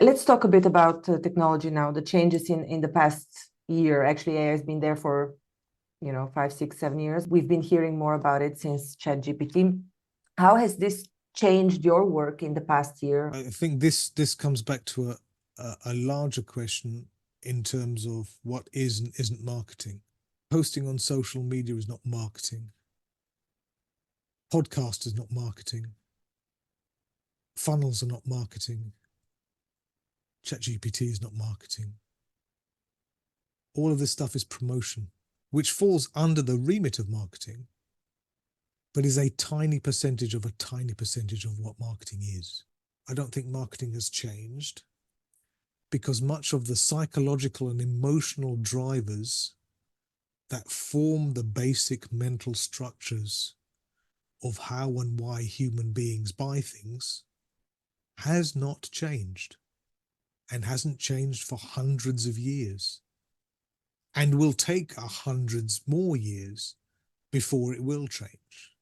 Let's talk a bit about technology now, the changes in the past year. Actually, AI has been there for, 5, 6, 7 years. We've been hearing more about it since ChatGPT. How has this changed your work in the past year? I think this comes back to a larger question in terms of what is and isn't marketing. Posting on social media is not marketing. Podcast is not marketing. Funnels are not marketing. ChatGPT is not marketing. All of this stuff is promotion, which falls under the remit of marketing, but is a tiny percentage of what marketing is. I don't think marketing has changed because much of the psychological and emotional drivers that form the basic mental structures of how and why human beings buy things has not changed and hasn't changed for hundreds of years and will take hundreds more years before it will change.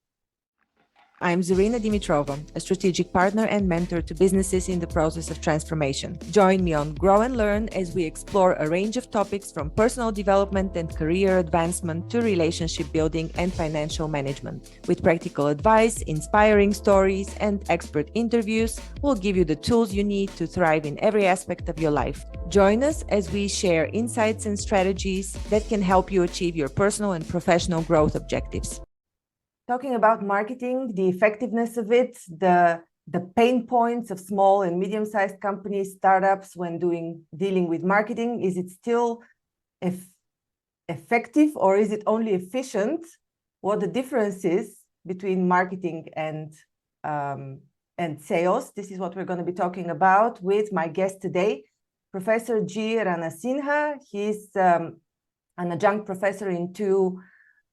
I'm Zarina Dimitrova, a strategic partner and mentor to businesses in the process of transformation. Join me on Grow and Learn as we explore a range of topics from personal development and career advancement to relationship building and financial management. With practical advice, inspiring stories, and expert interviews, we'll give you the tools you need to thrive in every aspect of your life. Join us as we share insights and strategies that can help you achieve your personal and professional growth objectives. Talking about marketing, the effectiveness of it, the pain points of small and medium-sized companies, startups when dealing with marketing, is it still effective or is it only efficient? What the difference is between marketing and sales? This is what we're going to be talking about with my guest today, Professor G. Ranasinha. He's an adjunct professor in 2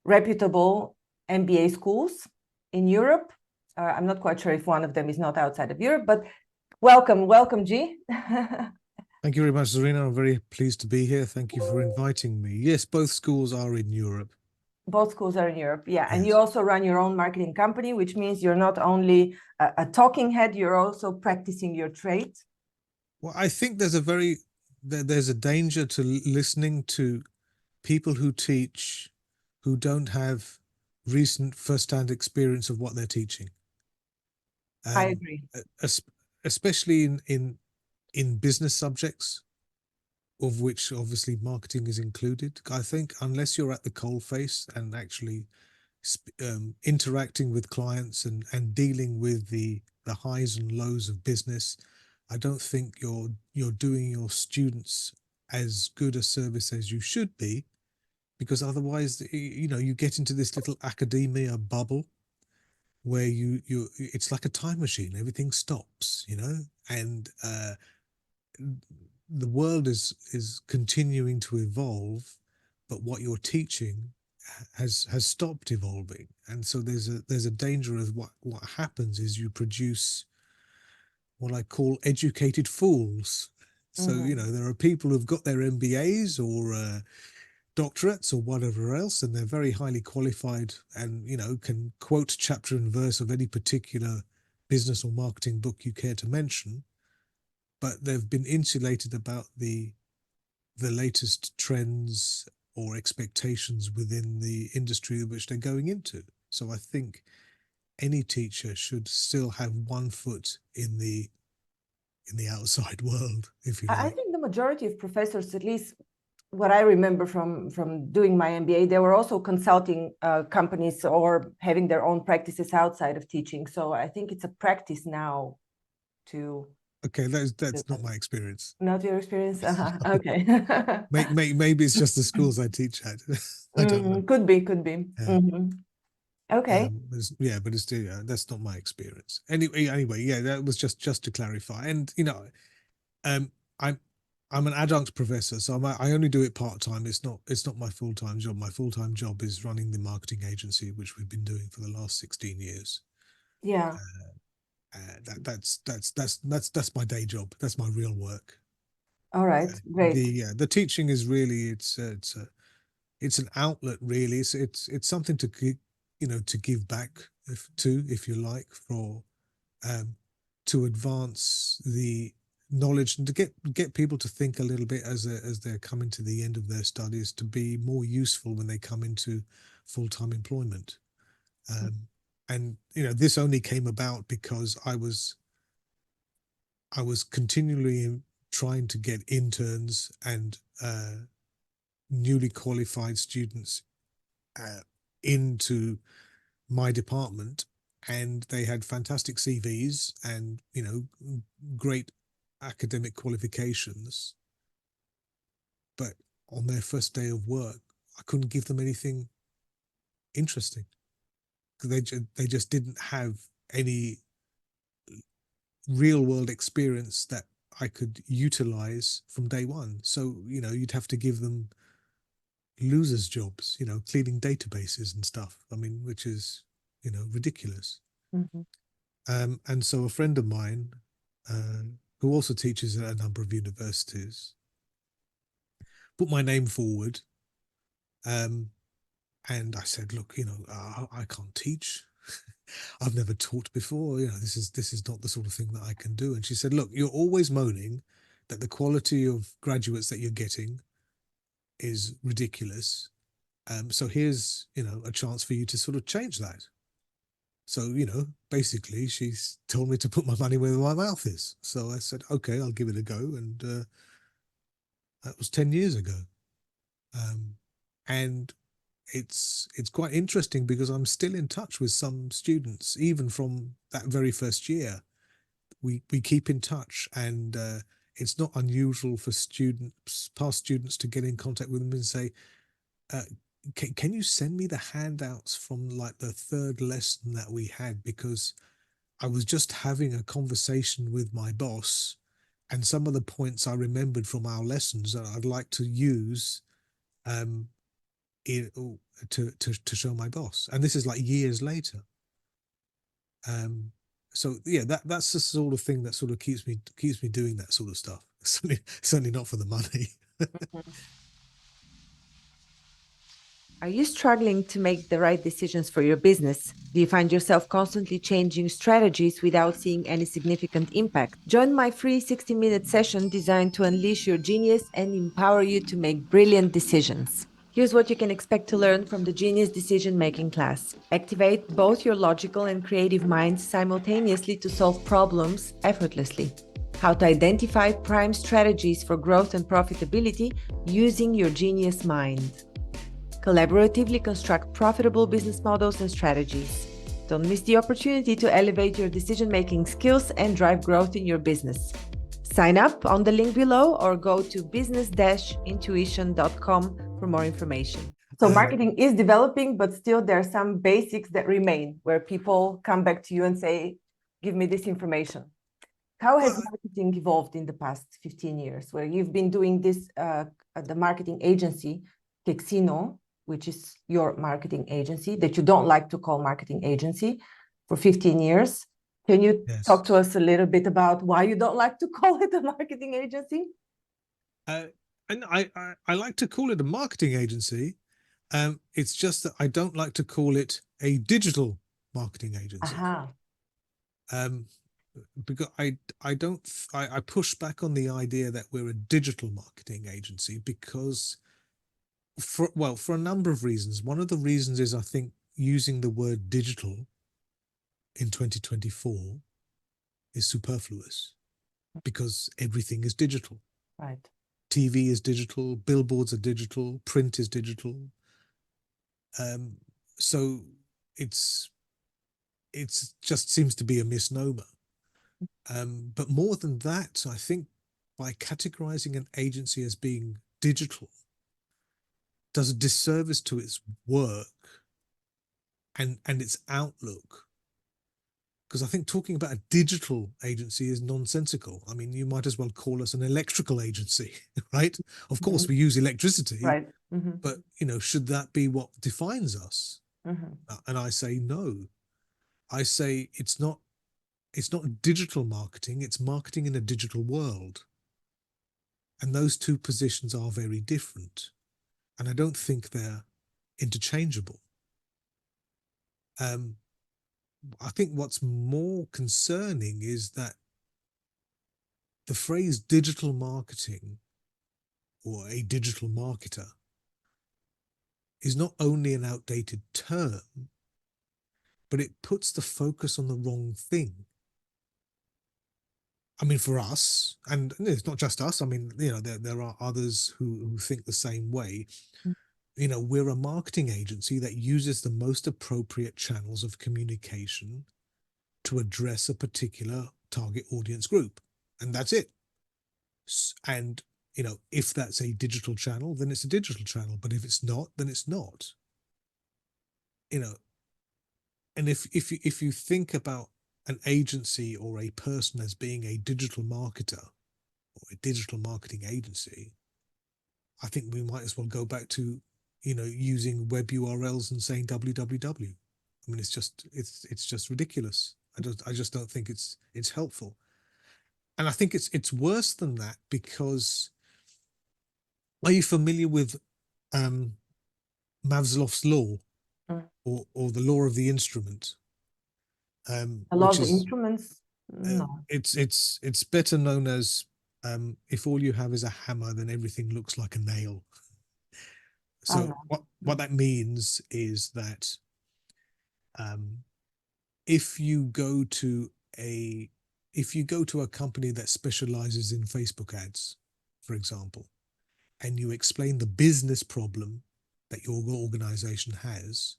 reputable MBA schools in Europe. I'm not quite sure if one of them is not outside of Europe, but welcome, G. Thank you very much, Zarina. I'm very pleased to be here. Thank you for inviting me. Yes, both schools are in Europe. Both schools are in Europe, yeah. Yes. And you also run your own marketing company, which means you're not only a talking head, you're also practicing your trade. Well, I think there's a danger to listening to people who teach who don't have recent first-hand experience of what they're teaching. I agree. Especially in business subjects, of which obviously marketing is included. I think unless you're at the coalface and actually interacting with clients and dealing with the highs and lows of business, I don't think you're doing your students as good a service as you should be. Because otherwise, you get into this little academia bubble where it's like a time machine. Everything stops, and the world is continuing to evolve, but what you're teaching has stopped evolving. And so there's a danger of what happens is you produce what I call educated fools. So, there are people who've got their MBAs or doctorates or whatever else, and they're very highly qualified and can quote chapter and verse of any particular business or marketing book you care to mention, but they've been insulated about the latest trends or expectations within the industry which they're going into. So I think any teacher should still have one foot in the outside world, if you like. I think the majority of professors, at least what I remember from doing my MBA, they were also consulting companies or having their own practices outside of teaching. So I think it's a practice now to... Okay, that's not my experience. Not your experience? Okay. Maybe it's just the schools I teach at. I don't know. Could be. Yeah. Okay. But it's that's not my experience. Anyway, yeah, that was just to clarify. And I'm an adjunct professor, so I only do it part-time. It's not my full-time job. My full-time job is running the marketing agency, which we've been doing for the last 16 years. Yeah. That's my day job. That's my real work. All right, great. The teaching is really it's an outlet, really. It's something to give back if you like, for to advance the knowledge, and to get people to think a little bit as they're coming to the end of their studies, to be more useful when they come into full-time employment. And this only came about because I was continually trying to get interns and newly qualified students into my department, and they had fantastic CVs and great academic qualifications, but on their first day of work I couldn't give them anything interesting because they just didn't have any real world experience that I could utilize from day one. So you'd have to give them losers jobs, cleaning databases and stuff. I mean, which is ridiculous. And so a friend of mine who also teaches at a number of universities put my name forward, and I said, look, I can't teach. I've never taught before. This is not the sort of thing that I can do. And she said, look, you're always moaning that the quality of graduates that you're getting is ridiculous. So here's, a chance for you to sort of change that. So, basically she's told me to put my money where my mouth is. So I said, okay, I'll give it a go. And that was 10 years ago. And it's quite interesting because I'm still in touch with some students, even from that very first year. We keep in touch, and it's not unusual for past students to get in contact with them and say, can you send me the handouts from like the third lesson that we had, because I was just having a conversation with my boss and some of the points I remembered from our lessons that I'd like to use to show my boss. And this is like years later. So yeah, that's the sort of thing that sort of keeps me doing that sort of stuff. Certainly not for the money. Are you struggling to make the right decisions for your business? Do you find yourself constantly changing strategies without seeing any significant impact? Join my free 60-minute session designed to unleash your genius and empower you to make brilliant decisions. Here's what you can expect to learn from the Genius Decision Making class. Activate both your logical and creative minds simultaneously to solve problems effortlessly. How to identify prime strategies for growth and profitability using your genius mind. Collaboratively construct profitable business models and strategies. Don't miss the opportunity to elevate your decision-making skills and drive growth in your business. Sign up on the link below or go to business-intuition.com for more information. So marketing is developing, but still there are some basics that remain where people come back to you and say, give me this information. How has marketing evolved in the past 15 years, where you've been doing this at the marketing agency, Texino, which is your marketing agency that you don't like to call marketing agency, for 15 years. Can you talk to us a little bit about why you don't like to call it a marketing agency? And I like to call it a marketing agency. It's just that I don't like to call it a digital marketing agency. Because I push back on the idea that we're a digital marketing agency because for a number of reasons. One of the reasons is I think using the word digital in 2024 is superfluous because everything is digital. Right. TV is digital, billboards are digital, print is digital. So it's just seems to be a misnomer. But more than that, I think by categorizing an agency as being digital does a disservice to its work and its outlook. Because I think talking about a digital agency is nonsensical. I mean, you might as well call us an electrical agency, right? Of course, we use electricity, right? But should that be what defines us? And I say no. I say it's not digital marketing, it's marketing in a digital world. And those two positions are very different. And I don't think they're interchangeable. I think what's more concerning is that the phrase digital marketing or a digital marketer is not only an outdated term, but it puts the focus on the wrong thing. I mean, for us, and it's not just us, I mean, there are others who think the same way. We're a marketing agency that uses the most appropriate channels of communication to address a particular target audience group. And that's it. And, if that's a digital channel, then it's a digital channel. But if it's not, then it's not. And if you think about an agency or a person as being a digital marketer or a digital marketing agency, I think we might as well go back to, using web URLs and saying www. I mean, it's just ridiculous. I just don't think it's helpful. And I think it's worse than that, because are you familiar with Maslow's law, or the law of the instrument? A lot which of is instruments. No. It's better known as if all you have is a hammer, then everything looks like a nail. So what that means is that if you go to a company that specializes in Facebook ads, for example, and you explain the business problem that your organization has,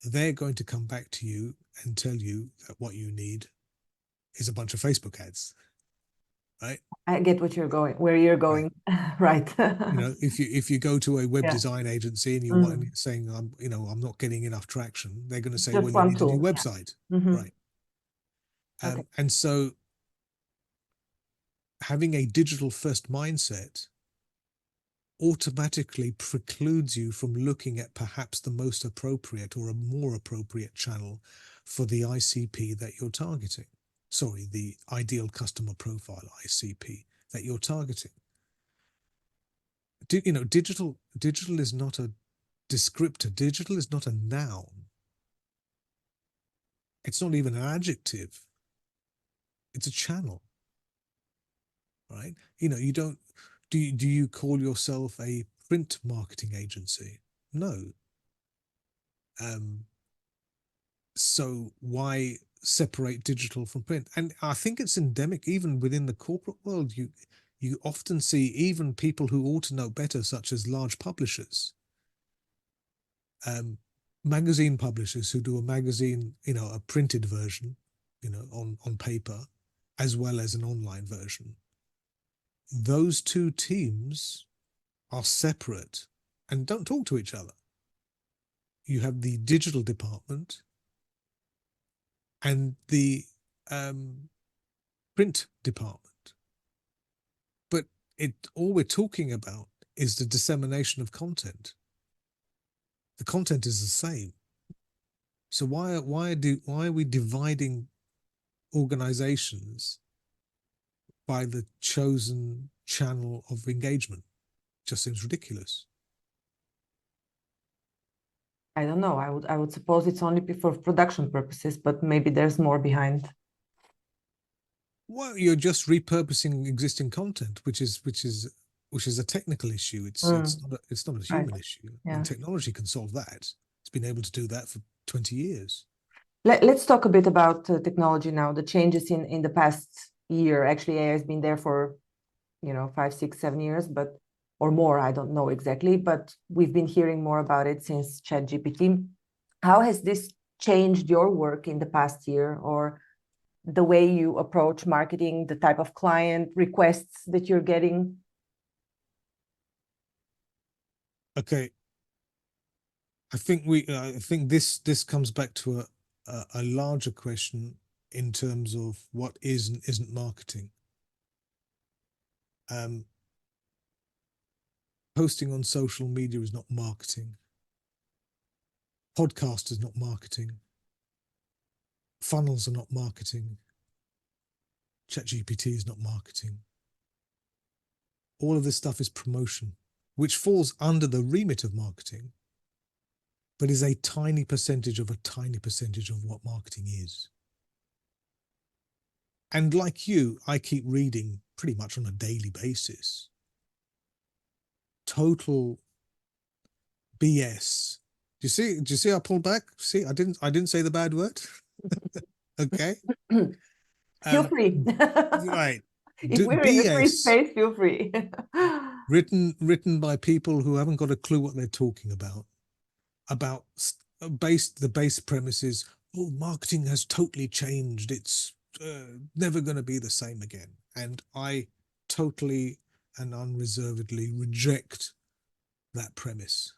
they're going to come back to you and tell you that what you need is a bunch of Facebook ads, right? I get where you're going, right? If you go to a web design agency and you're saying, I'm not getting enough traction, they're going to say, well, you need a new website, right? Okay. And so having a digital first mindset automatically precludes you from looking at perhaps the most appropriate or a more appropriate channel for the ICP that you're targeting. Sorry, the ideal customer profile, ICP, that you're targeting. Digital is not a descriptor. Digital is not a noun. It's not even an adjective. It's a channel, right? You don't, do you call yourself a print marketing agency? No. So why separate digital from print? And I think it's endemic even within the corporate world. You often see even people who ought to know better, such as large publishers, magazine publishers who do a magazine, a printed version, on paper, as well as an online version. Those two teams are separate and don't talk to each other. You have the digital department and the print department. But all we're talking about is the dissemination of content. The content is the same. So why are we dividing organizations by the chosen channel of engagement? Just seems ridiculous. I don't know. I would suppose it's only for production purposes, but maybe there's more behind. Well, you're just repurposing existing content, which is a technical issue. It's not a human issue. Yeah. And technology can solve that. It's been able to do that for 20 years. Let's talk a bit about technology now. The changes in the past year. Actually, AI has been there for 5, 6, 7 years, or more. I don't know exactly, but we've been hearing more about it since ChatGPT. How has this changed your work in the past year, or the way you approach marketing, the type of client requests that you're getting? Okay. I think this comes back to a larger question in terms of what is and isn't marketing. Posting on social media is not marketing. Podcast is not marketing. Funnels are not marketing. ChatGPT is not marketing. All of this stuff is promotion, which falls under the remit of marketing, but is a tiny percentage of what marketing is. And like you, I keep reading pretty much on a daily basis. Total BS. Do you see I pulled back? See, I didn't say the bad word. Okay. Feel free. Right. If we're in a free BS space, feel free. written by people who haven't got a clue what they're talking about the base premise is, oh, marketing has totally changed. It's never going to be the same again. And I totally and unreservedly reject that premise.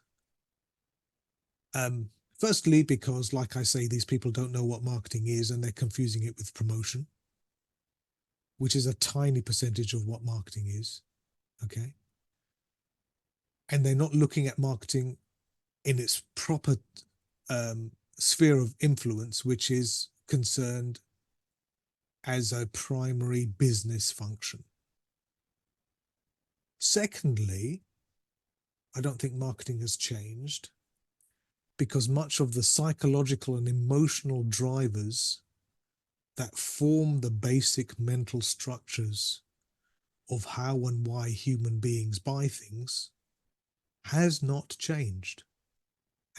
Firstly, because, like I say, these people don't know what marketing is and they're confusing it with promotion, which is a tiny percentage of what marketing is. Okay. And they're not looking at marketing in its proper sphere of influence, which is concerned as a primary business function. Secondly, I don't think marketing has changed because much of the psychological and emotional drivers that form the basic mental structures of how and why human beings buy things has not changed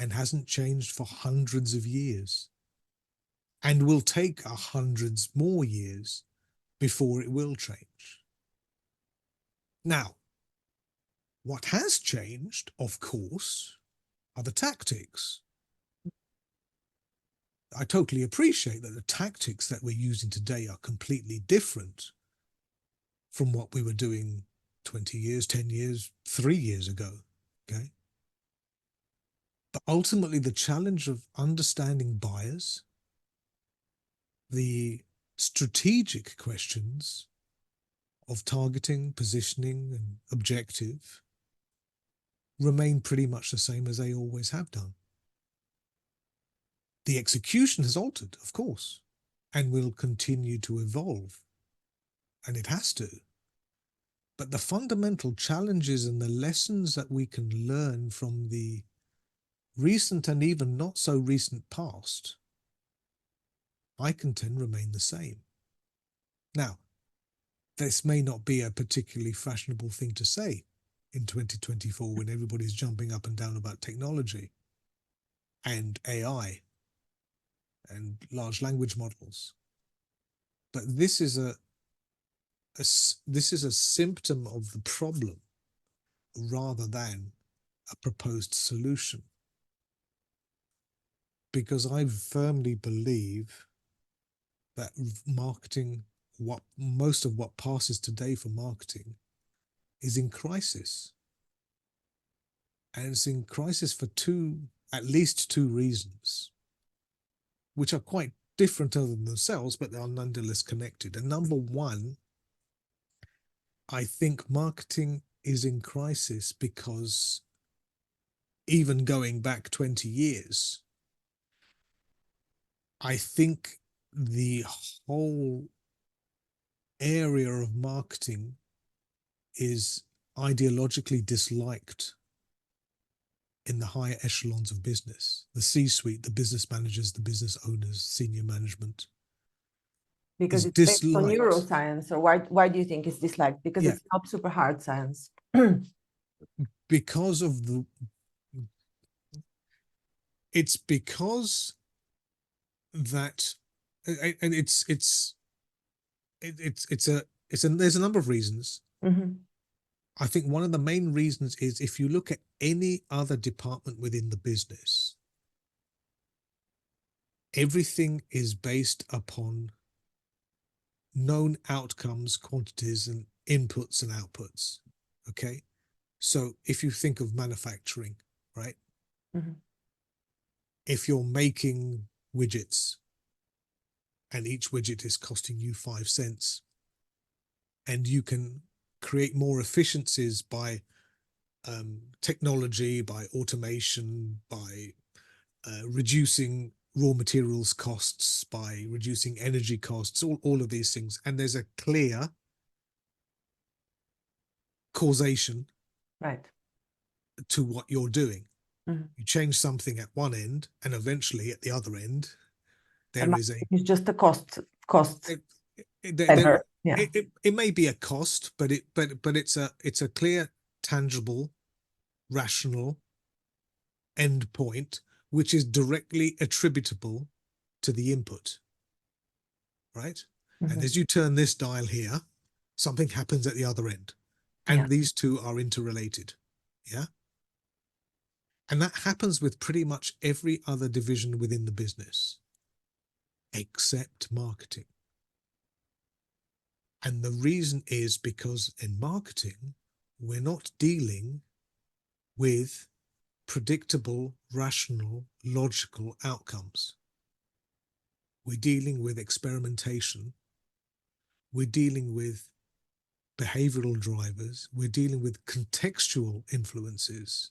and hasn't changed for hundreds of years and will take hundreds more years before it will change. Now, what has changed, of course, are the tactics. I totally appreciate that the tactics that we're using today are completely different from what we were doing 20 years, 10 years, 3 years ago, okay? But ultimately, the challenge of understanding buyers, the strategic questions of targeting, positioning, and objective remain pretty much the same as they always have done. The execution has altered, of course, and will continue to evolve, and it has to. But the fundamental challenges and the lessons that we can learn from the recent and even not so recent past, I contend, remain the same. Now, this may not be a particularly fashionable thing to say in 2024 when everybody's jumping up and down about technology and AI and large language models. But this is a symptom of the problem rather than a proposed solution. Because I firmly believe that marketing, most of what passes today for marketing, is in crisis. And it's in crisis for at least two reasons, which are quite different other than themselves, but they are nonetheless connected. And number one, I think marketing is in crisis because even going back 20 years, I think the whole area of marketing is ideologically disliked in the higher echelons of business, the C-suite, the business managers, the business owners, senior management. Because it's based on disliked. neuroscience, or why do you think it's disliked? Because it's not super hard science. Because of it's because that, and there's a number of reasons. Mm-hmm. I think one of the main reasons is if you look at any other department within the business, everything is based upon known outcomes, quantities, and inputs and outputs. Okay. So if you think of manufacturing, right? Mm-hmm. If you're making widgets and each widget is costing you 5 cents and you can create more efficiencies by technology, by automation, by reducing raw materials costs, by reducing energy costs, all of these things. And there's a clear causation Right. to what you're doing. Mm-hmm. You change something at one end and eventually at the other end, there is it's just a cost. and her. Yeah. It may be a cost, but it's a clear, tangible, rational end point, which is directly attributable to the input, right? Mm-hmm. And as you turn this dial here, something happens at the other end, and Yeah. these two are interrelated. Yeah. And that happens with pretty much every other division within the business, except marketing. And the reason is because in marketing, we're not dealing with predictable, rational, logical outcomes. We're dealing with experimentation. We're dealing with behavioral drivers. We're dealing with contextual influences.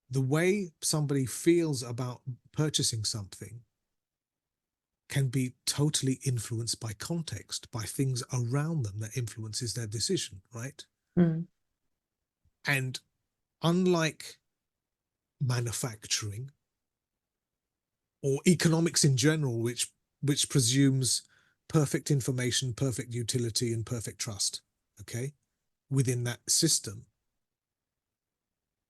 The way somebody feels about purchasing something can be totally influenced by context, by things around them that influences their decision, right? Mm. And unlike manufacturing or economics in general, which presumes perfect information, perfect utility, and perfect trust, okay, within that system,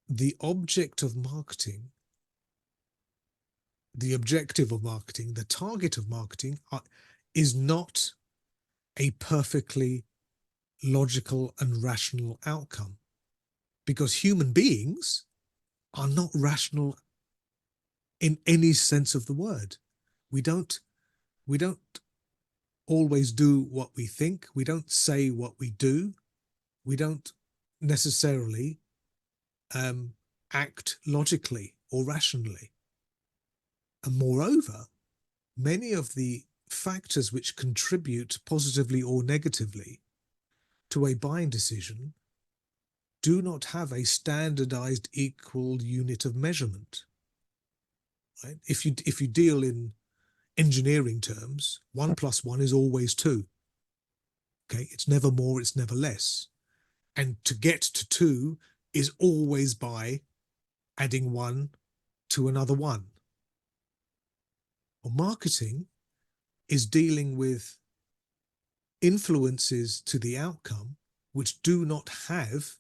the object of marketing, the objective of marketing, the target of marketing is not a perfectly logical and rational outcome, because human beings are not rational in any sense of the word. We don't always do what we think. We don't say what we do. We don't necessarily act logically or rationally. And moreover, many of the factors which contribute positively or negatively to a buying decision do not have a standardized equal unit of measurement. Right? If you deal in engineering terms, 1 + 1 is always 2. Okay, it's never more, it's never less. And to get to 2 is always by adding 1 to another 1. Well, marketing is dealing with influences to the outcome which do not have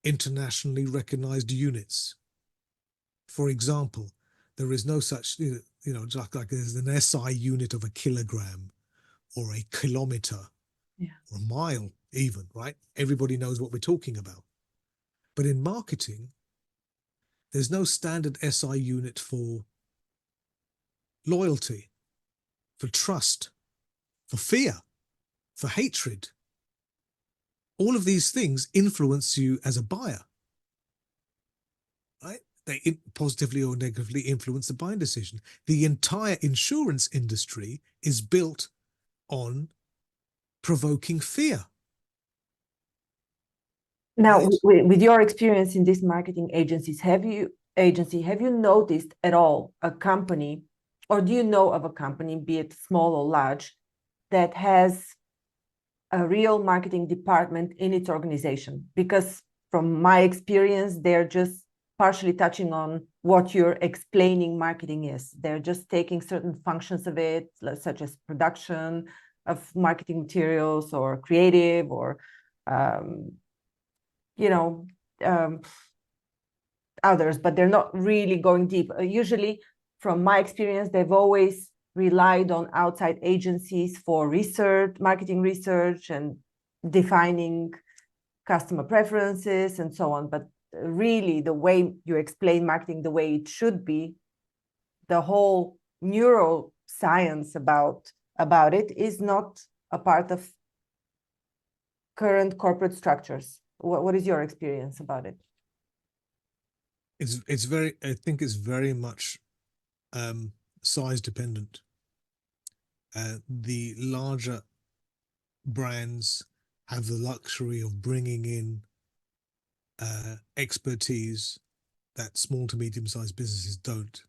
internationally recognized units. For example, there is no such, like there's an SI unit of a kilogram or a kilometer, Yeah. or a mile even, right? Everybody knows what we're talking about. But in marketing, there's no standard SI unit for loyalty, for trust, for fear, for hatred. All of these things influence you as a buyer, right? They positively or negatively influence the buying decision. The entire insurance industry is built on provoking fear. Now, Right? with your experience in these marketing agencies, have you noticed at all a company, or do you know of a company, be it small or large, that has a real marketing department in its organization? Because from my experience, they're just partially touching on what you're explaining marketing is. They're just taking certain functions of it, such as production of marketing materials or creative or you know, others, but they're not really going deep. Usually, from my experience, they've always relied on outside agencies for research, marketing research, and defining customer preferences and so on. But really, the way you explain marketing, the way it should be, the whole neuroscience about it is not a part of current corporate structures. What is your experience about it? I think it's very much size dependent. The larger brands have the luxury of bringing in expertise that small to medium-sized businesses don't.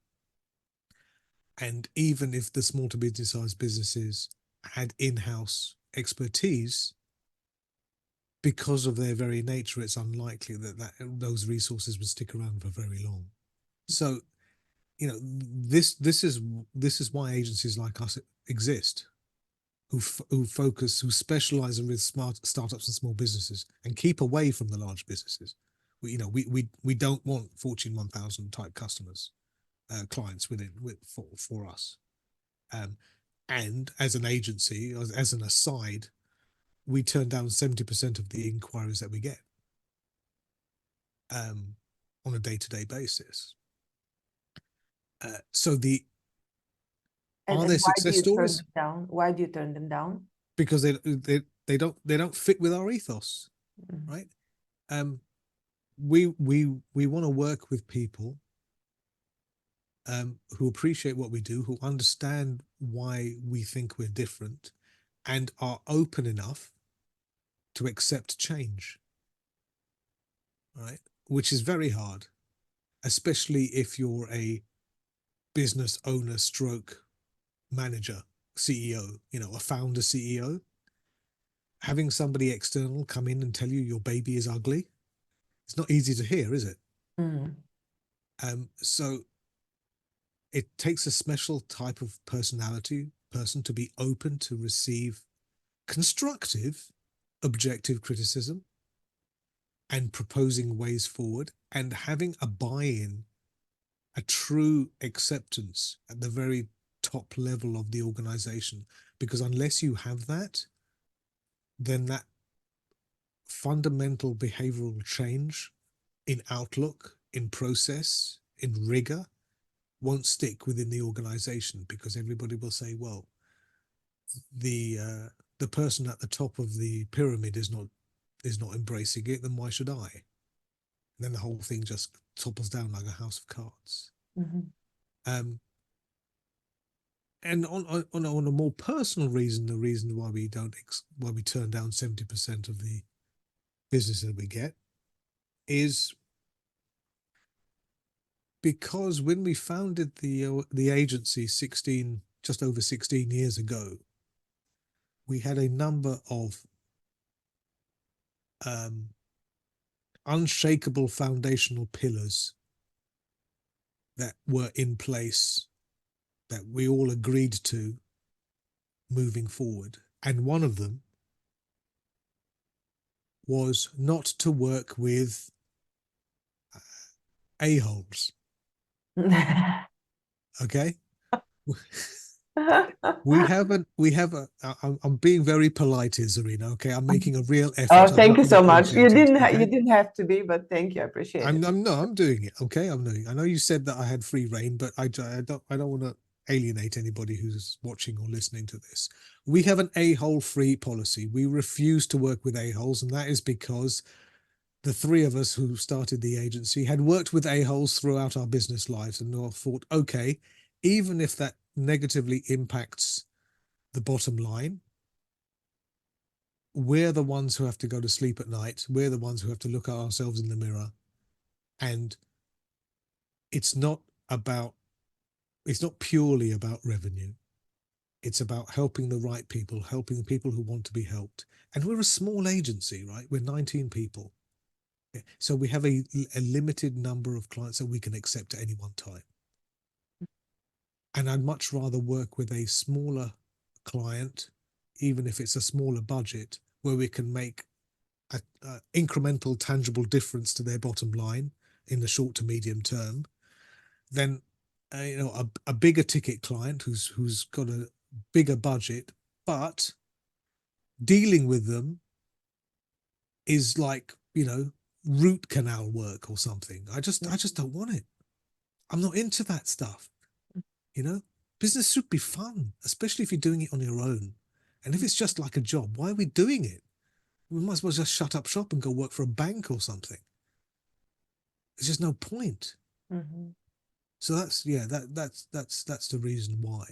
And even if the small to medium-sized businesses had in-house expertise, because of their very nature, it's unlikely that those resources would stick around for very long. So, this is why agencies like us exist. who specialize with smart startups and small businesses and keep away from the large businesses. We don't want Fortune 1000 type customers, clients for us. And as an agency, as an aside, we turn down 70% of the inquiries that we get on a day-to-day basis. So And are there why do success you turn stories? them down? Why do you turn them down? Because they don't fit with our ethos, right? We want to work with people who appreciate what we do, who understand why we think we're different, and are open enough to accept change, right? Which is very hard, especially if you're a business owner stroke manager, CEO, a founder CEO. Having somebody external come in and tell you your baby is ugly, it's not easy to hear, is it? So it takes a special type of person to be open to receive constructive, objective criticism and proposing ways forward and having a buy-in, a true acceptance at the very top level of the organization. Because unless you have that, then that fundamental behavioral change in outlook, in process, in rigor won't stick within the organization, because everybody will say, well, the person at the top of the pyramid is not embracing it, then why should I? And then the whole thing just topples down like a house of cards. And on a more personal reason, the reason why we turn down 70% of the business that we get is because when we founded the agency just over 16 years ago, we had a number of unshakable foundational pillars that were in place that we all agreed to moving forward. And one of them was not to work with a-holes. Okay? I'm being very polite here, Zarina. Okay, I'm making a real effort. Oh, thank you so much. You didn't okay? have to be, but thank you. I appreciate it. I'm doing it. Okay, I'm doing it. I know you said that I had free reign, but I don't want to alienate anybody who's watching or listening to this. We have an a-hole free policy. We refuse to work with a-holes, and that is because the three of us who started the agency had worked with a-holes throughout our business lives and thought, okay, even if that negatively impacts the bottom line, we're the ones who have to go to sleep at night. We're the ones who have to look at ourselves in the mirror. And it's not purely about revenue. It's about helping the right people, helping the people who want to be helped. And we're a small agency, right? We're 19 people. So we have a limited number of clients that we can accept at any one time. And I'd much rather work with a smaller client, even if it's a smaller budget, where we can make an incremental, tangible difference to their bottom line in the short to medium term, than a bigger ticket client who's got a bigger budget, but dealing with them is like root canal work or something. I just don't want it. I'm not into that stuff. Business should be fun, especially if you're doing it on your own. And if it's just like a job, why are we doing it? We might as well just shut up shop and go work for a bank or something. There's just no point. So that's the reason why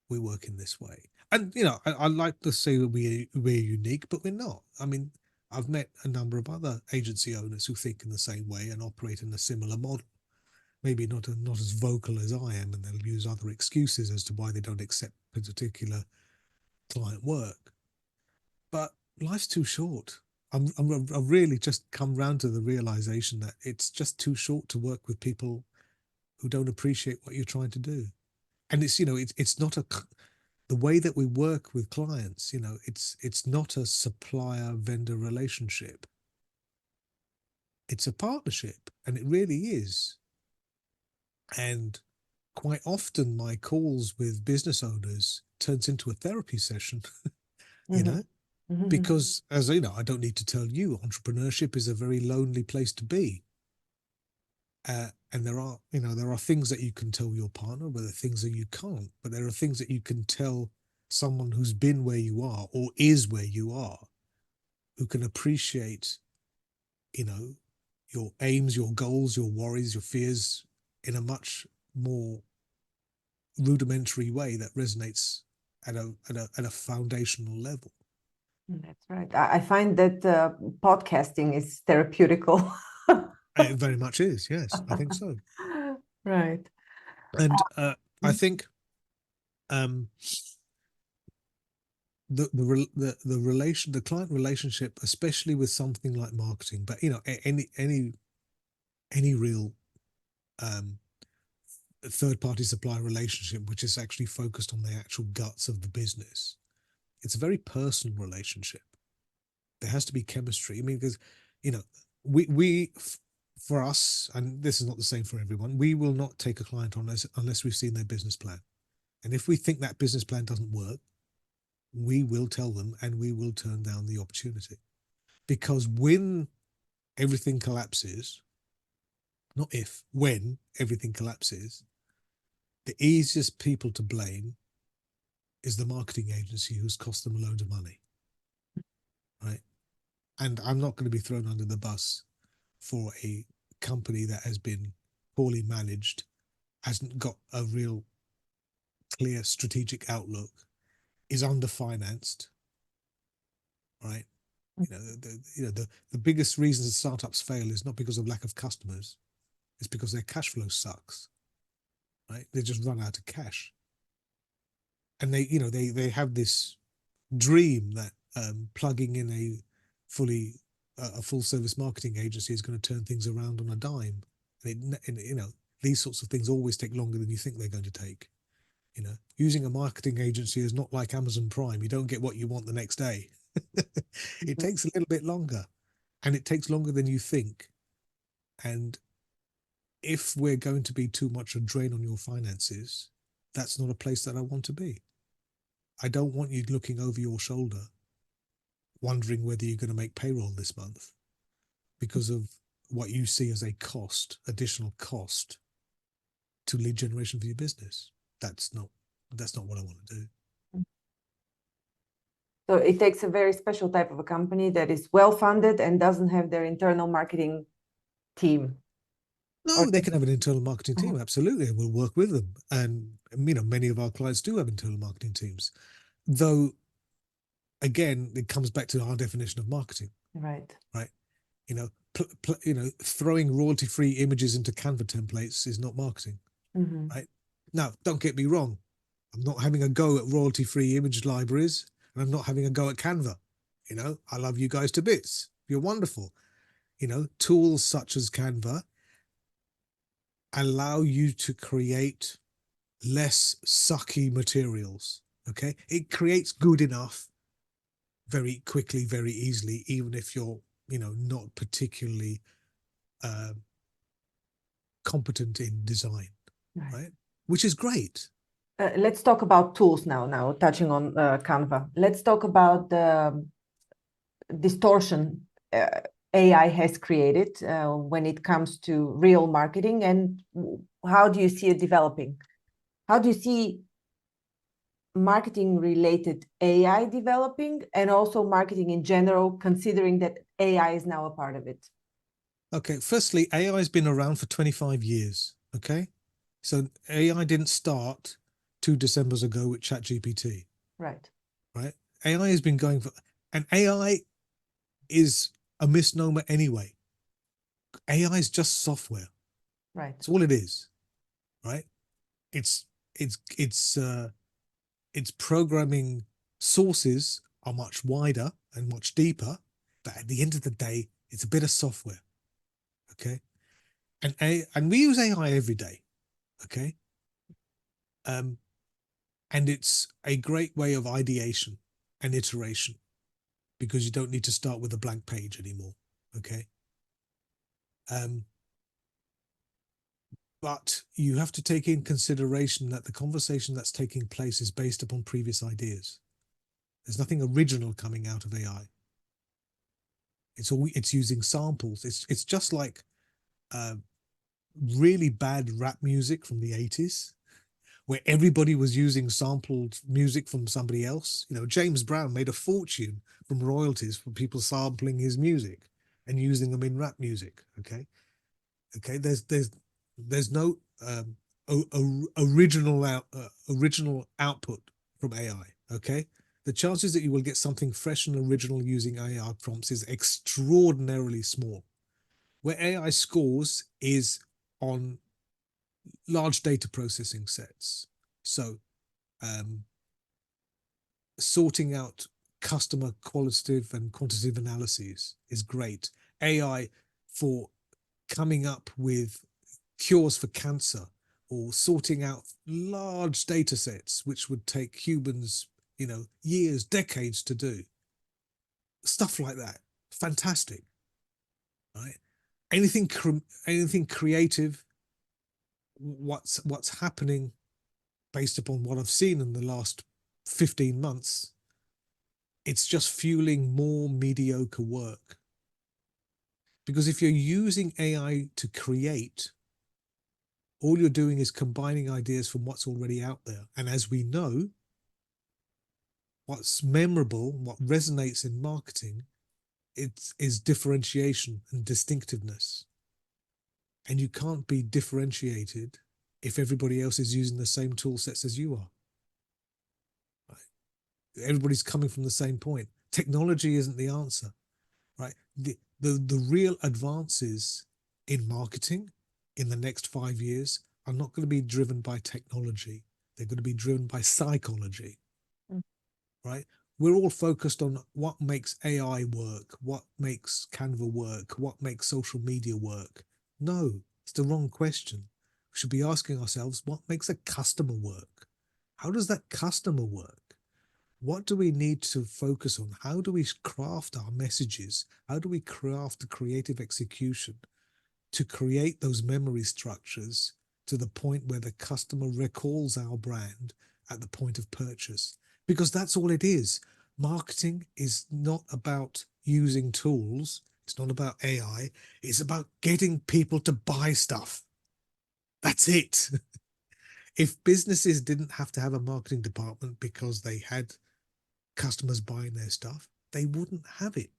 we work in this way. And I like to say that we're unique, but we're not. I mean, I've met a number of other agency owners who think in the same way and operate in a similar model. Maybe not as vocal as I am, and they'll use other excuses as to why they don't accept particular client work. But life's too short. I've really just come round to the realization that it's just too short to work with people who don't appreciate what you're trying to do. And it's not the way that we work with clients, it's not a supplier-vendor relationship. It's a partnership, and it really is. And quite often my calls with business owners turns into a therapy session, because as you know, I don't need to tell you, entrepreneurship is a very lonely place to be. And there are things that you can tell your partner, but there are things that you can't. But there are things that you can tell someone who's been where you are or is where you are, who can appreciate, your aims, your goals, your worries, your fears in a much more rudimentary way that resonates at a foundational level. That's right. I find that podcasting is therapeutical. It very much is. Yes, I think so. Right. And I think the client relationship, especially with something like marketing, but any real third-party supplier relationship, which is actually focused on the actual guts of the business, it's a very personal relationship. There has to be chemistry. I mean, because we for us, and this is not the same for everyone, we will not take a client on unless we've seen their business plan. And if we think that business plan doesn't work, we will tell them and we will turn down the opportunity. Because when everything collapses, not if, when everything collapses, the easiest people to blame is the marketing agency who's cost them loads of money, right? And I'm not going to be thrown under the bus for a company that has been poorly managed, hasn't got a real clear strategic outlook, is underfinanced, right? The biggest reasons that startups fail is not because of lack of customers, it's because their cash flow sucks, right? They just run out of cash. And they have this dream that plugging in a full service marketing agency is going to turn things around on a dime. And these sorts of things always take longer than you think they're going to take. Using a marketing agency is not like Amazon Prime. You don't get what you want the next day. It takes a little bit longer, and it takes longer than you think. And if we're going to be too much a drain on your finances, that's not a place that I want to be. I don't want you looking over your shoulder, wondering whether you're going to make payroll this month because of what you see as a additional cost to lead generation for your business. That's not what I want to do. So it takes a very special type of a company that is well-funded and doesn't have their internal marketing team. No, they can have an internal marketing team, absolutely, and we'll work with them. And many of our clients do have internal marketing teams, though. Again, it comes back to our definition of marketing. Right. Right. Throwing royalty-free images into Canva templates is not marketing. Right. Now, don't get me wrong. I'm not having a go at royalty-free image libraries, and I'm not having a go at Canva. I love you guys to bits. You're wonderful. Tools such as Canva allow you to create less sucky materials. Okay. It creates good enough very quickly, very easily, even if you're, not particularly competent in design, right? Which is great. Let's talk about tools now touching on Canva. Let's talk about the distortion AI has created when it comes to real marketing, and how do you see it developing? How do you see marketing related AI developing, and also marketing in general, considering that AI is now a part of it? Okay, firstly, AI has been around for 25 years. Okay, so AI didn't start 2 Decembers ago with ChatGPT. Right. AI has been going for, and AI is a misnomer anyway. AI is just software. Right. That's all it is. Right. Its programming sources are much wider and much deeper, but at the end of the day, it's a bit of software. Okay. And we use AI every day. Okay. And it's a great way of ideation and iteration, because you don't need to start with a blank page anymore. Okay. But you have to take in consideration that the conversation that's taking place is based upon previous ideas. There's nothing original coming out of AI. It's using samples. It's just like really bad rap music from the 80s, where everybody was using sampled music from somebody else. You know, James Brown made a fortune from royalties for people sampling his music and using them in rap music. Okay. There's no original output from AI. Okay. The chances that you will get something fresh and original using AI prompts is extraordinarily small. Where AI scores is on large data processing sets. So sorting out customer qualitative and quantitative analyses is great. AI for coming up with cures for cancer, or sorting out large data sets, which would take humans, years, decades to do. Stuff like that. Fantastic. Right? Anything creative, what's happening based upon what I've seen in the last 15 months, it's just fueling more mediocre work. Because if you're using AI to create, all you're doing is combining ideas from what's already out there. And as we know, what's memorable, what resonates in marketing, is differentiation and distinctiveness. And you can't be differentiated if everybody else is using the same tool sets as you are. Right? Everybody's coming from the same point. Technology isn't the answer, right? The real advances in marketing in the next 5 years are not going to be driven by technology. They're going to be driven by psychology, right? We're all focused on what makes AI work, what makes Canva work, what makes social media work. No, it's the wrong question. We should be asking ourselves, what makes a customer work? How does that customer work? What do we need to focus on? How do we craft our messages? How do we craft the creative execution to create those memory structures to the point where the customer recalls our brand at the point of purchase? Because that's all it is. Marketing is not about using tools. It's not about AI. It's about getting people to buy stuff. That's it. If businesses didn't have to have a marketing department because they had customers buying their stuff, they wouldn't have it.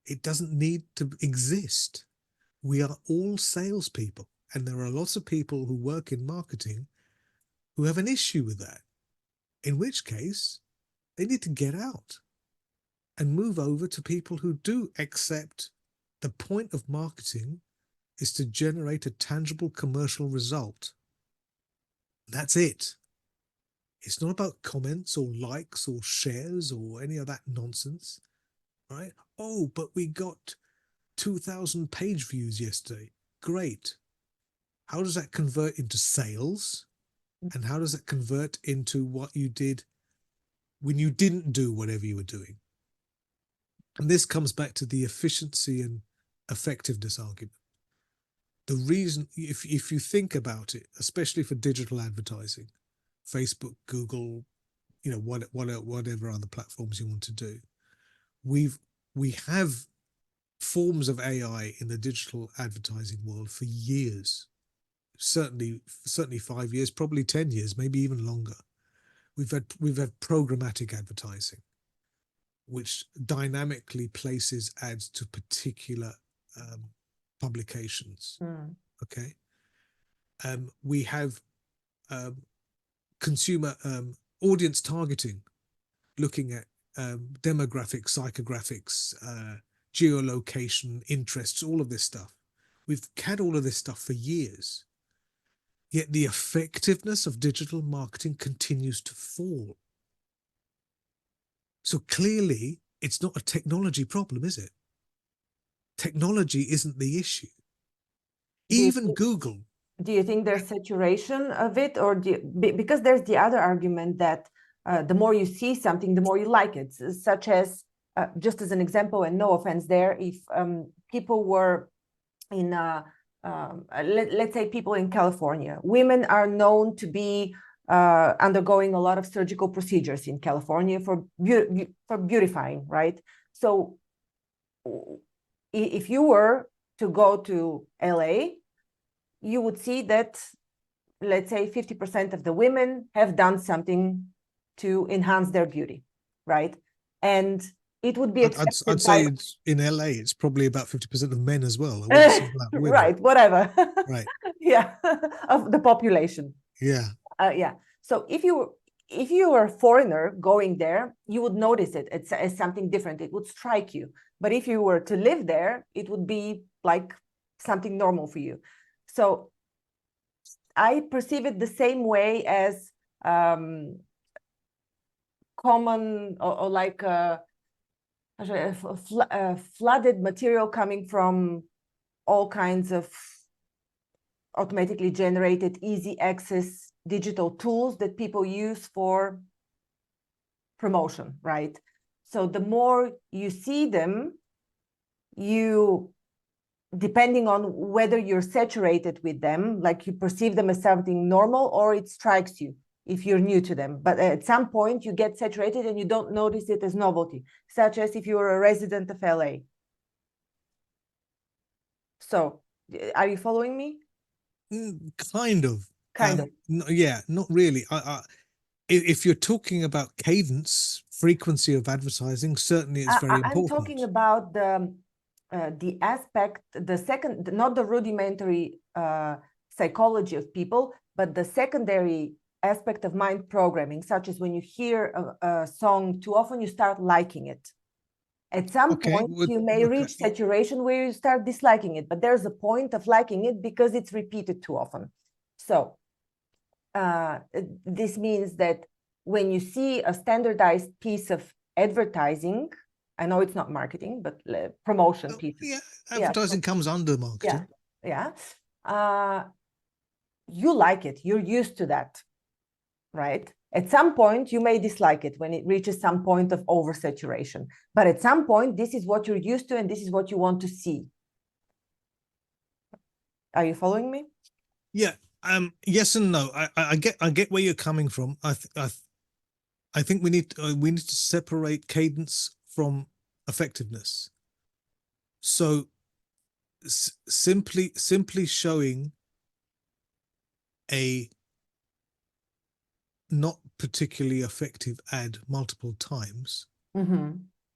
It doesn't need to exist. We are all salespeople, and there are lots of people who work in marketing who have an issue with that, in which case they need to get out and move over to people who do accept the point of marketing is to generate a tangible commercial result. That's it. It's not about comments or likes or shares or any of that nonsense, right? Oh, but we got 2,000 page views yesterday. Great. How does that convert into sales? And how does it convert into what you did when you didn't do whatever you were doing? And this comes back to the efficiency and effectiveness argument. The reason, if you think about it, especially for digital advertising, Facebook, Google, whatever other platforms you want to do, we have forms of AI in the digital advertising world for years. Certainly 5 years, probably 10 years, maybe even longer. We've had programmatic advertising, which dynamically places ads to particular publications. Okay. We have consumer audience targeting, looking at demographics, psychographics, geolocation, interests, all of this stuff. We've had all of this stuff for years. Yet the effectiveness of digital marketing continues to fall. So clearly, it's not a technology problem, is it? Technology isn't the issue. Even Google, Do you think there's saturation of it, or because there's the other argument that the more you see something, the more you like it, such as just as an example, and no offense there, if people were in let's say people in California, women are known to be undergoing a lot of surgical procedures in California for beautifying, right? So if you were to go to LA, you would see that, let's say, 50% of the women have done something to enhance their beauty, right? And it would be I'd accepted say by it's, in LA, it's probably about 50% of men as well. I wouldn't single out women. right, whatever. Right. Yeah, of the population. Yeah. Yeah. So if you were a foreigner going there, you would notice it as something different. It would strike you. But if you were to live there, it would be like something normal for you. So I perceive it the same way as common or like flooded material coming from all kinds of automatically generated, easy access digital tools that people use for promotion, right? So the more you see them, depending on whether you're saturated with them, like you perceive them as something normal, or it strikes you if you're new to them. But at some point you get saturated and you don't notice it as novelty, such as if you're a resident of LA. So are you following me? Kind of. Kind of. Yeah, not really. If you're talking about cadence, frequency of advertising, certainly it's very I'm important. talking about the aspect, the second, not the rudimentary psychology of people, but the secondary aspect of mind programming, such as when you hear a song too often, you start liking it. At some point, you may reach saturation where you start disliking it, but there's a point of liking it because it's repeated too often. So this means that when you see a standardized piece of advertising, I know it's not marketing, but promotion piece. Yeah, advertising comes under marketing. Yeah. You like it. You're used to that, right? At some point, you may dislike it when it reaches some point of oversaturation. But at some point, this is what you're used to, and this is what you want to see. Are you following me? Yeah. Yes and no. I get where you're coming from. I think we need to separate cadence from effectiveness. So simply showing a not particularly effective ad multiple times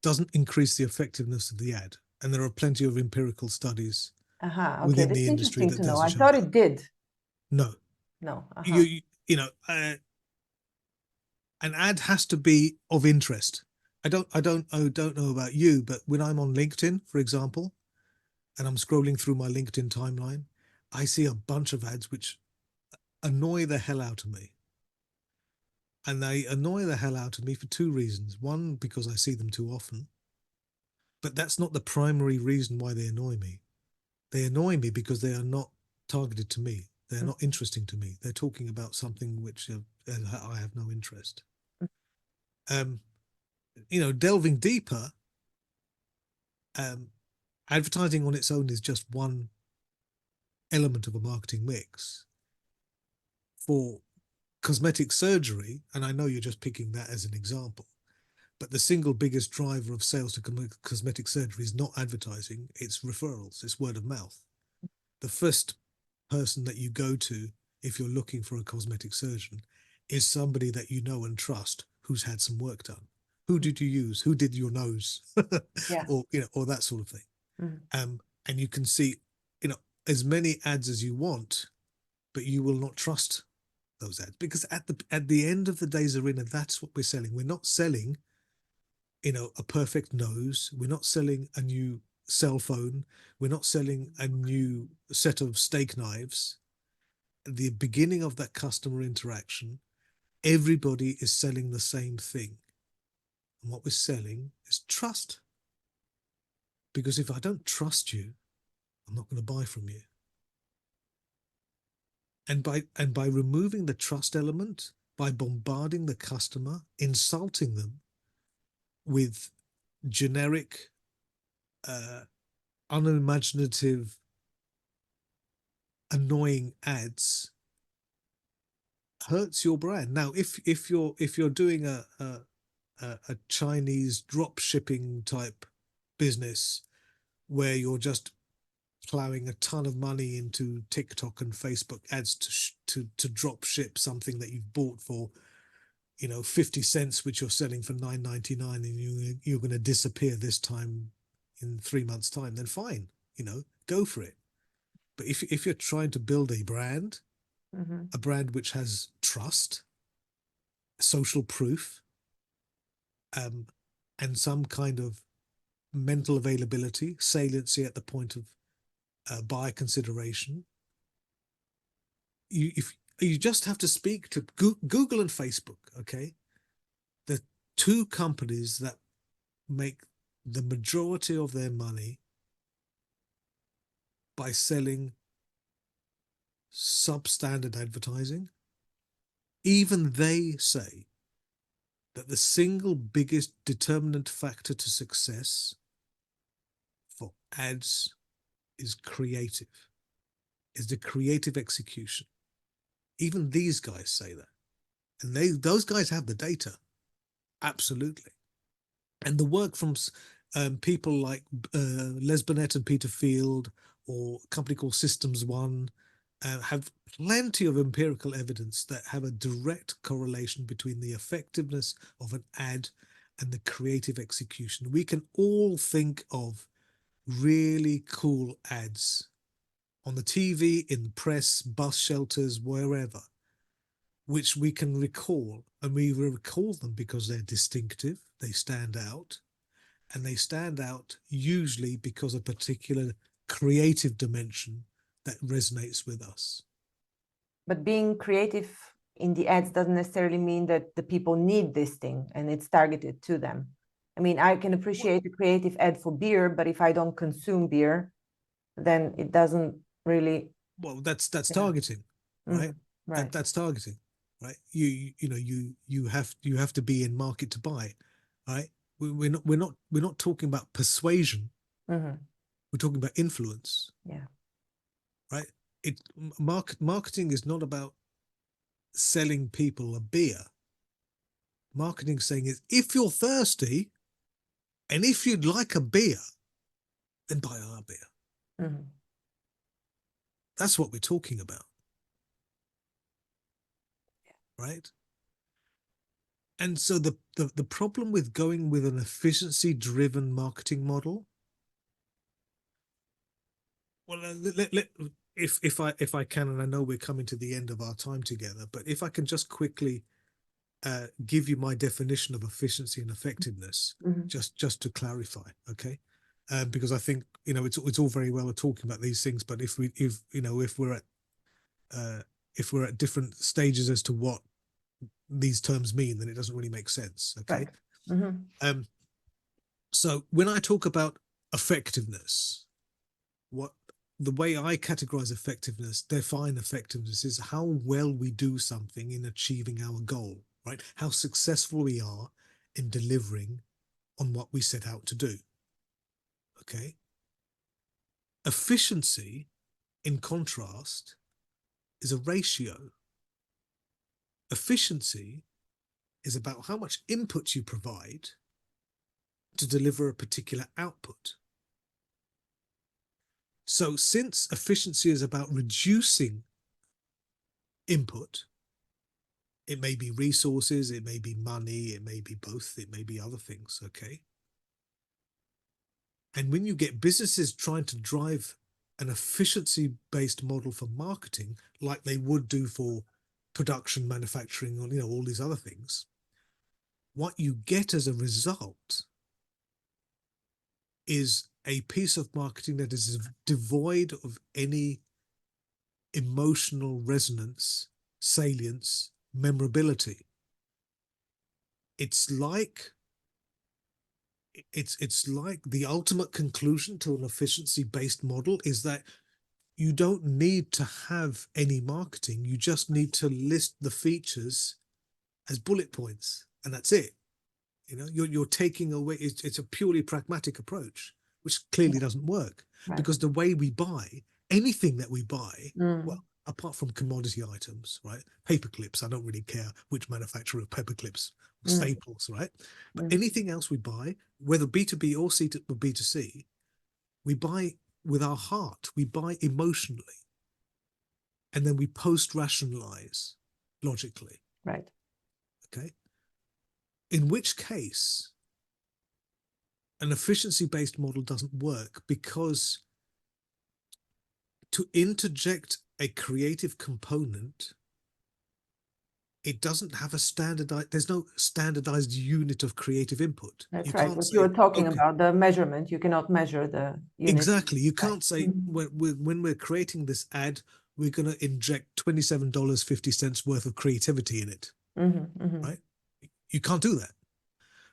doesn't increase the effectiveness of the ad. And there are plenty of empirical studies within the industry that does. I thought it did. No. You know, an ad has to be of interest. I don't know about you, but when I'm on LinkedIn, for example, and I'm scrolling through my LinkedIn timeline, I see a bunch of ads which annoy the hell out of me. And they annoy the hell out of me for two reasons. One, because I see them too often, but that's not the primary reason why they annoy me. They annoy me because they are not targeted to me. They're not interesting to me. They're talking about something which I have no interest. You know, delving deeper, advertising on its own is just one element of a marketing mix. For cosmetic surgery, and I know you're just picking that as an example, but the single biggest driver of sales to cosmetic surgery is not advertising, it's referrals, it's word of mouth. The first person that you go to if you're looking for a cosmetic surgeon is somebody that you know and trust who's had some work done. Who did you use? Who did your nose? Or, you know, or that sort of thing. And you can see, you know, as many ads as you want, but you will not trust those ads, because at the end of the day, Zarina, that's what we're selling. We're not selling, you know, a perfect nose. We're not selling a new cell phone. We're not selling a new set of steak knives. At the beginning of that customer interaction, everybody is selling the same thing. And what we're selling is trust. Because if I don't trust you, I'm not going to buy from you. And by removing the trust element, by bombarding the customer, insulting them with generic, unimaginative, annoying ads, hurts your brand. Now, if you're doing a Chinese drop shipping type business where you're just plowing a ton of money into TikTok and Facebook ads to drop ship something that you've bought for 50 cents, which you're selling for $9.99, and you're going to disappear this time in 3 months' time, then fine, go for it. But if you're trying to build a brand, a brand which has trust, social proof, and some kind of mental availability, saliency at the point of buyer consideration, you just have to speak to Google and Facebook. Okay, the two companies that make the majority of their money by selling substandard advertising. Even they say that the single biggest determinant factor to success for ads is the creative execution. Even these guys say that. And those guys have the data. Absolutely. And the work from people like Les Burnett and Peter Field, or a company called Systems One, have plenty of empirical evidence that have a direct correlation between the effectiveness of an ad and the creative execution. We can all think of really cool ads on the TV, in the press, bus shelters, wherever, which we can recall. And we recall them because they're distinctive, they stand out, and they stand out usually because of a particular creative dimension that resonates with us. But being creative in the ads doesn't necessarily mean that the people need this thing and it's targeted to them. I mean, I can appreciate a creative ad for beer, but if I don't consume beer, then it doesn't really. Well, that's targeting, right? Right. That's targeting, right? You have to be in market to buy, right? We're not talking about persuasion. We're talking about influence. Yeah. Right. Marketing is not about selling people a beer. Marketing saying is, if you're thirsty and if you'd like a beer, then buy our beer. That's what we're talking about. Right. And so the problem with going with an efficiency driven marketing model, well, if I can, and I know we're coming to the end of our time together, but if I can just quickly give you my definition of efficiency and effectiveness, just to clarify, okay? Because I think it's all very well talking about these things, but if we're at different stages as to what these terms mean, then it doesn't really make sense, okay? Right. So when I talk about effectiveness, the way I categorize effectiveness, define effectiveness, is how well we do something in achieving our goal, right? How successful we are in delivering on what we set out to do. Okay. Efficiency, in contrast, is a ratio. Efficiency is about how much input you provide to deliver a particular output. So since efficiency is about reducing input, it may be resources, it may be money, it may be both, it may be other things, okay? And when you get businesses trying to drive an efficiency-based model for marketing, like they would do for production, manufacturing, or all these other things, what you get as a result is a piece of marketing that is devoid of any emotional resonance, salience, memorability. It's like the ultimate conclusion to an efficiency-based model is that you don't need to have any marketing. You just need to list the features as bullet points, and that's it. You're taking away. It's a purely pragmatic approach, which clearly doesn't work, because the way we buy anything that we buy, well, apart from commodity items, right? Paper clips, I don't really care which manufacturer of paper clips, staples, right? But anything else we buy, whether B2B or B2C, we buy with our heart, we buy emotionally, and then we post-rationalize logically. Right. Okay. In which case, an efficiency-based model doesn't work, because to interject a creative component, it doesn't have a standardized, there's no standardized unit of creative input. That's right. What you were talking about, the measurement, you cannot measure the unit. Exactly. You can't say, when we're creating this ad, we're going to inject $27.50 worth of creativity in it. Right? You can't do that.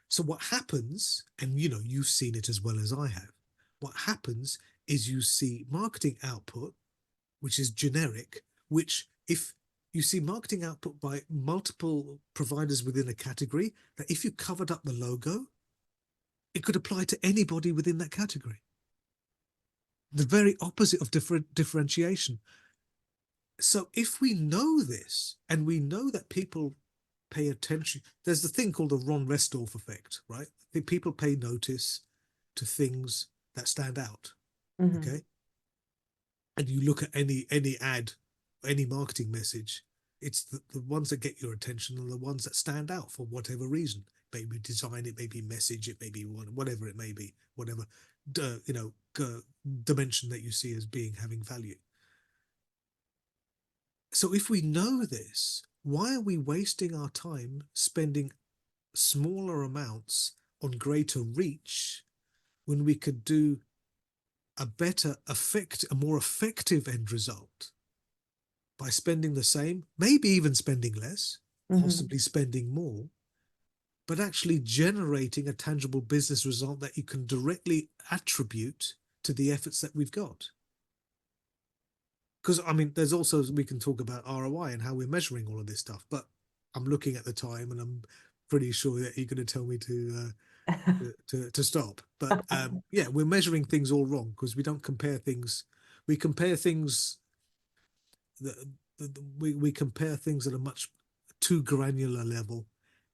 So what happens, and you've seen it as well as I have, what happens is you see marketing output, which is generic, which if you see marketing output by multiple providers within a category, that if you covered up the logo, it could apply to anybody within that category. The very opposite of differentiation. So if we know this, and we know that people pay attention, there's the thing called the Ron Restorff effect, right? People pay notice to things that stand out. Okay. And you look at any ad, any marketing message, it's the ones that get your attention are the ones that stand out for whatever reason. Maybe design, it may be message, it may be whatever it may be, whatever dimension that you see as having value. So if we know this, why are we wasting our time spending smaller amounts on greater reach when we could do a more effective end result by spending the same, maybe even spending less, possibly spending more, but actually generating a tangible business result that you can directly attribute to the efforts that we've got? Because, there's also, we can talk about ROI and how we're measuring all of this stuff, but I'm looking at the time and I'm pretty sure that you're going to tell me to stop. But yeah, we're measuring things all wrong, because we don't compare things. We compare things we compare things at a much too granular level,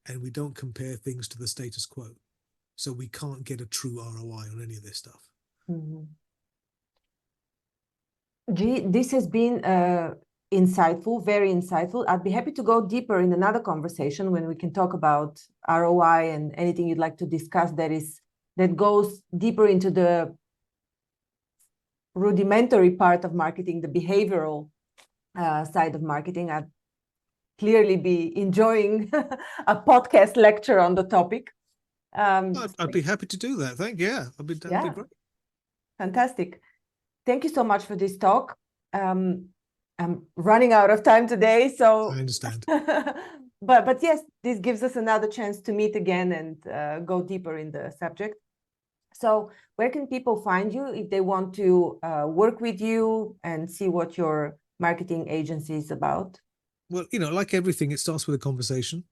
and we don't compare things to the status quo. So we can't get a true ROI on any of this stuff. This has been insightful, very insightful. I'd be happy to go deeper in another conversation when we can talk about ROI and anything you'd like to discuss that goes deeper into the rudimentary part of marketing, the behavioral side of marketing. I'd clearly be enjoying a podcast lecture on the topic. I'd be happy to do that. That'd be great. Fantastic. Thank you so much for this talk. I'm running out of time today, so I understand. but yes, this gives us another chance to meet again and go deeper in the subject. So where can people find you if they want to work with you and see what your marketing agency is about? Well, like everything, it starts with a conversation.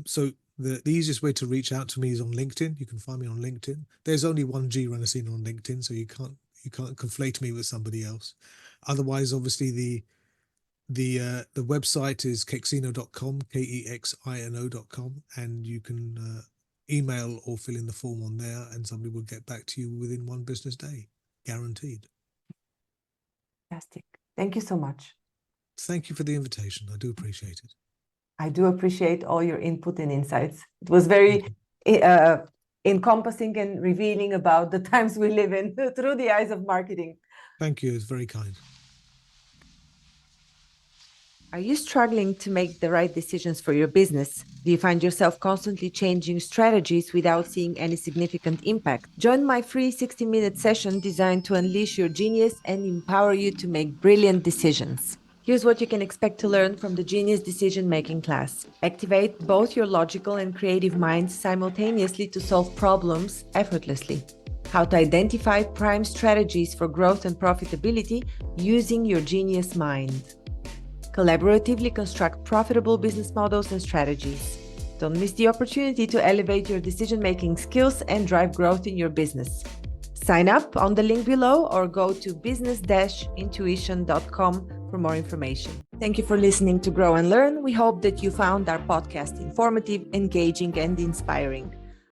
So the easiest way to reach out to me is on LinkedIn. You can find me on LinkedIn. There's only one G Ranasinha on LinkedIn, so you can't conflate me with somebody else. Otherwise, obviously the website is kexino.com, KEXINO.com, and you can email or fill in the form on there, and somebody will get back to you within one business day, guaranteed. Fantastic. Thank you so much. Thank you for the invitation. I do appreciate it. I do appreciate all your input and insights. It was very encompassing and revealing about the times we live in through the eyes of marketing. Thank you. It's very kind. Are you struggling to make the right decisions for your business? Do you find yourself constantly changing strategies without seeing any significant impact? Join my free 60-minute session designed to unleash your genius and empower you to make brilliant decisions. Here's what you can expect to learn from the Genius Decision Making class. Activate both your logical and creative minds simultaneously to solve problems effortlessly. how to identify prime strategies for growth and profitability using your genius mind. Collaboratively construct profitable business models and strategies. Don't miss the opportunity to elevate your decision-making skills and drive growth in your business. Sign up on the link below or go to business-intuition.com for more information. Thank you for listening to Grow and Learn. We hope that you found our podcast informative, engaging, and inspiring.